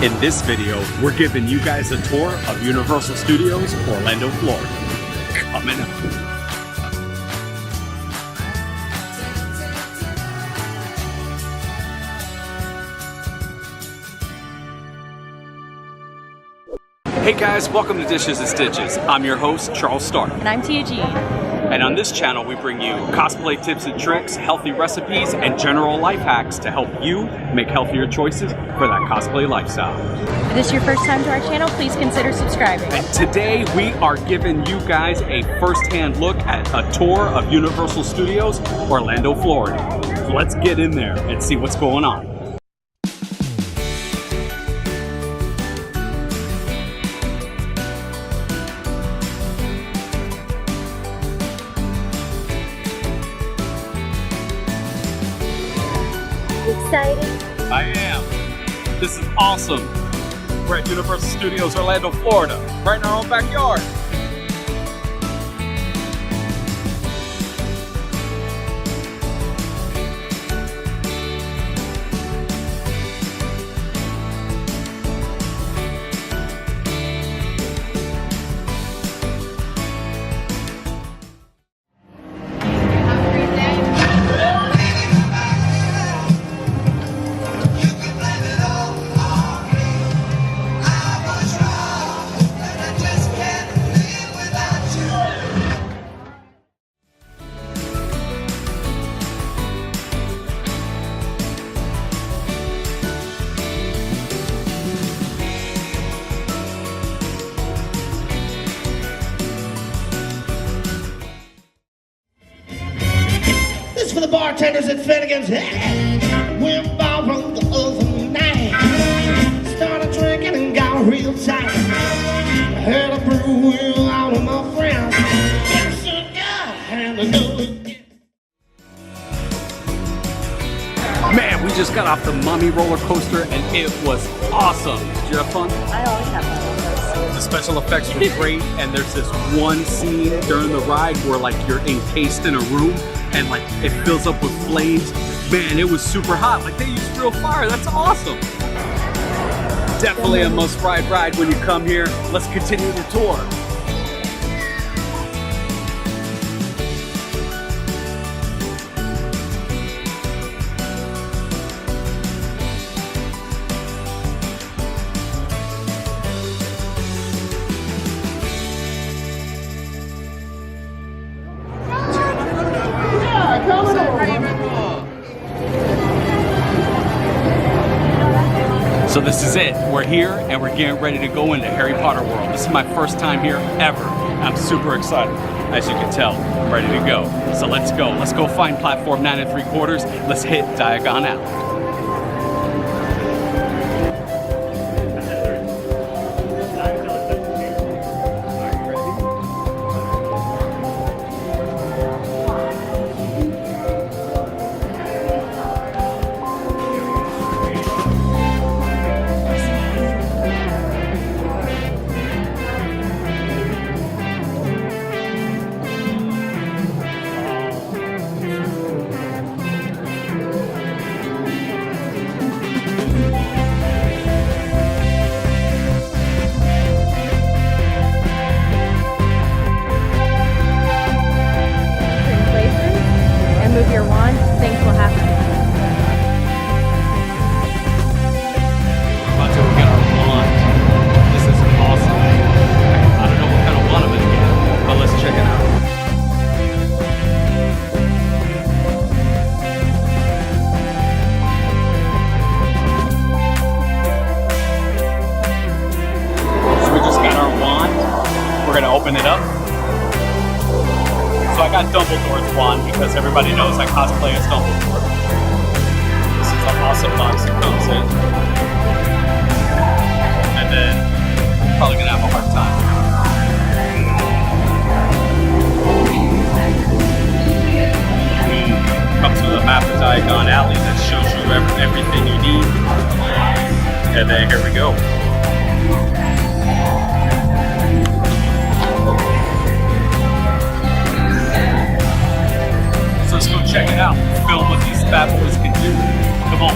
In this video, we're giving you guys a tour of Universal Studios, Orlando, Florida. Coming up. Hey guys, welcome to Dishes and Stitches. I'm your host, Charles Stark. And I'm TeeaJeanne. And on this channel, we bring you cosplay tips and tricks, healthy recipes, and general life hacks to help you make healthier choices for that cosplay lifestyle. If this is your first time to our channel, please consider subscribing. And today, we are giving you guys a first-hand look at a tour of Universal Studios, Orlando, Florida. So let's get in there and see what's going on. Excited? I am. This is awesome. We're at Universal Studios, Orlando, Florida, right in our own backyard. For the bartenders at Finnegan's Head, went ballroom the other night. Started drinking and got real tight. Had a brew with all of my friends. Yes, sir, God, and I know it. Man, we just got off the Mummy roller coaster and it was awesome. Did you have fun? I always have fun with those. The special effects were great, and there's this one scene during the ride where like you're encased in a room and like it fills up with flames. Man, it was super hot. Like they used real fire. That's awesome. Definitely a must ride when you come here. Let's continue the tour. So this is it. We're here and we're getting ready to go into Harry Potter world. This is my first time here ever. I'm super excited. As you can tell, I'm ready to go. So let's go. Let's go find platform 9 3/4. Let's hit Diagon Alley. Move your wand, things will happen. We're about to get our wand. This is awesome. I don't know what kind of wand I'm gonna get, but let's check it out. So we just got our wand. We're gonna open it up. So I got Dumbledore's wand because everybody knows I cosplay as Dumbledore. This is an awesome box it comes in. And then probably gonna have a hard time. Comes with a map of Diagon Alley that shows you everything you need. And then here we go. So let's go check it out. Film what these bad boys can do. Come on.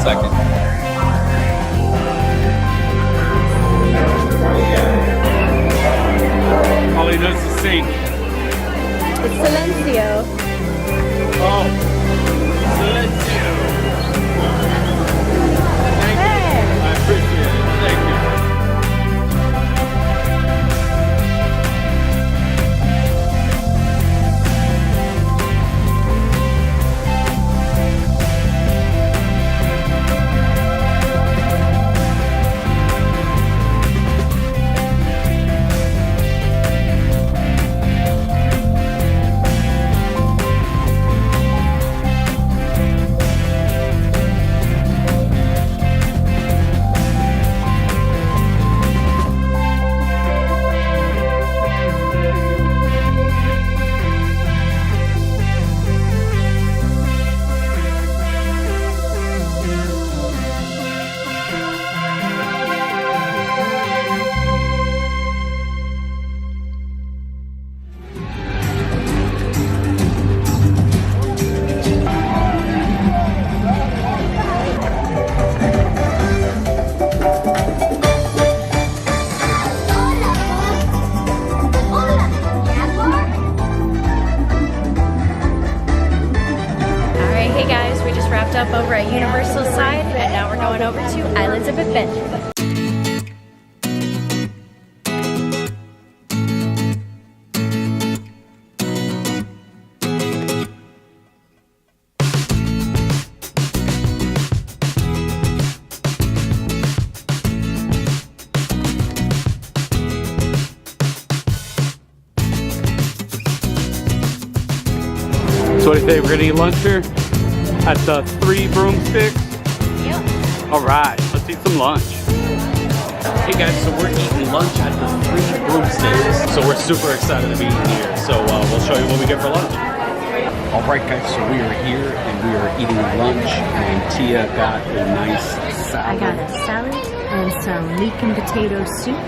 second. All he does is sing. It's Silencio. Oh, Silencio. Thank you. I appreciate it. Thank you. Up over at Universal side, and now we're going over to Islands of Adventure. So what do you think? We're gonna eat lunch here at the Three Broomsticks? Yep. All right, let's eat some lunch. Hey guys, so we're eating lunch at the Three Broomsticks. So we're super excited to be here. So we'll show you what we get for lunch. All right guys, so we are here and we are eating lunch, and Teea got a nice salad. I got a salad and some leek and potato soup,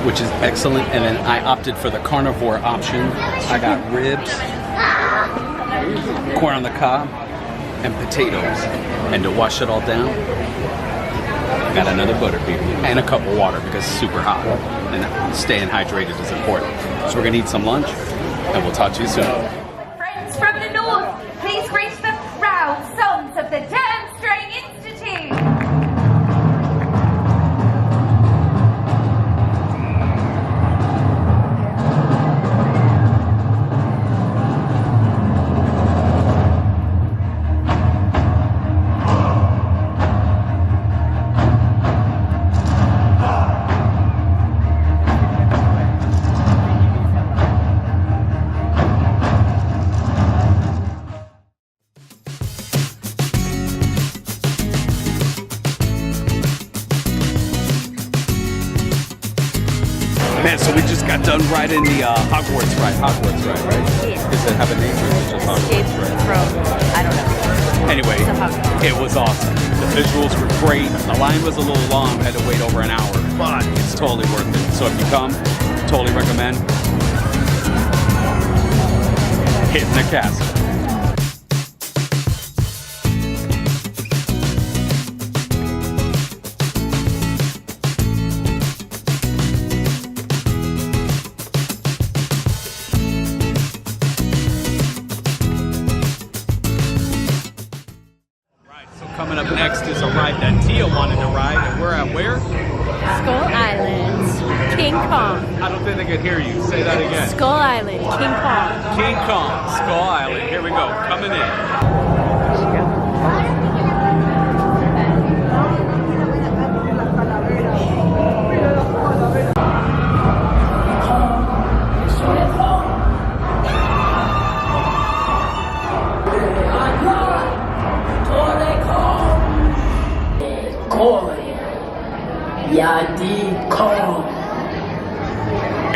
which is excellent. And then I opted for the carnivore option. I got ribs, corn on the cob, and potatoes. And to wash it all down, I got another butter beer and a cup of water because it's super hot. And staying hydrated is important. So we're gonna eat some lunch and we'll talk to you soon. Friends from the north, please greet the proud sons of the Dance String Institute. Man, so we just got done riding the Hogwarts ride, right? Yeah. Does it have a name or is it just Escape Hogwarts ride? from, I don't know. Anyway, It's a Hogwarts. it was awesome. The visuals were great. The line was a little long, had to wait over an hour, but it's totally worth it. So if you come, totally recommend hitting the castle. Coming up next is a ride that Teea wanted to ride, and we're at where? Skull Island, King Kong. I don't think they could hear you. Say that again. Skull Island, King Kong. King Kong, Skull Island. Here we go. Coming in.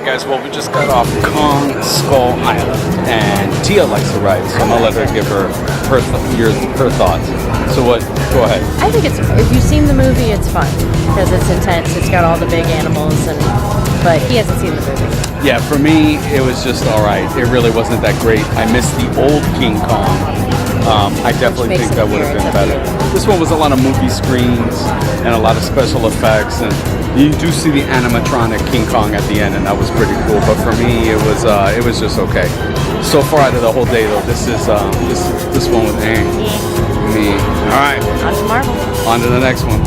Hey guys, well, we just got off Kong Skull Island, and Teea likes to ride, so I'm gonna let her give her thoughts. So what? Go ahead. I think if you've seen the movie, it's fun because it's intense. It's got all the big animals, but he hasn't seen the movie. Yeah, for me, it was just all right. It really wasn't that great. I missed the old King Kong, I definitely Makes think an that would have been appearance better. at This one was a lot of movie screens and a lot of special effects, and you do see the animatronic King Kong at the end, and that was pretty cool. But for me, it was just okay. So far out of the whole day, though, this one was me. All right, On to Marvel. on to the next one.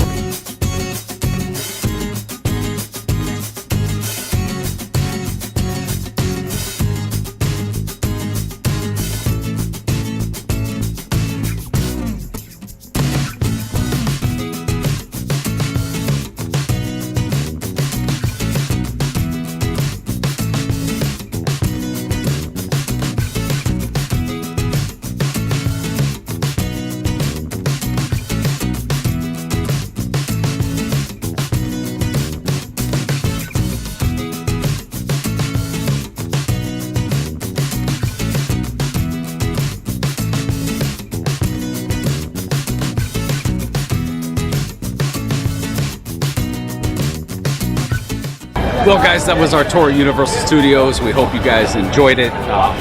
Well, guys, that was our tour at Universal Studios. We hope you guys enjoyed it.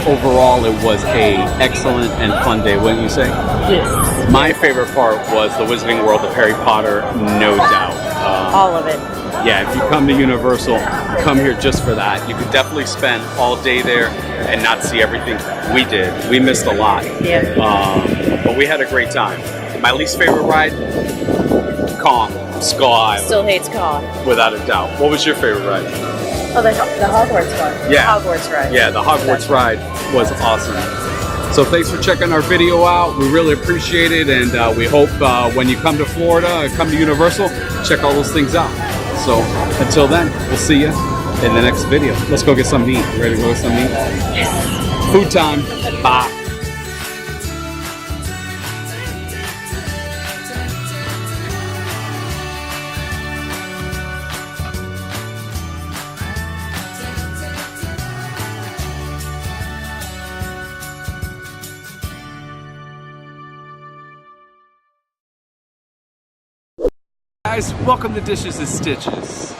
Overall, it was a excellent and fun day, wouldn't you say? Yes. My favorite part was the Wizarding World of Harry Potter, no doubt. All of it. Yeah, if you come to Universal, come here just for that. You could definitely spend all day there and not see everything we did. We missed a lot. Yeah. But we had a great time. My least favorite ride, Kong, Skull Island. Still hates Kong. Without a doubt. What was your favorite ride? Oh, the Hogwarts one. Yeah. The Hogwarts ride. Yeah, the Hogwarts ride was awesome. So thanks for checking our video out. We really appreciate it, and we hope when you come to Florida, come to Universal, check all those things out. So until then, we'll see you in the next video. Let's go get something to eat. Ready to go get something to eat? Yes. Food time. Bye. Guys, welcome to Dishes and Stitches.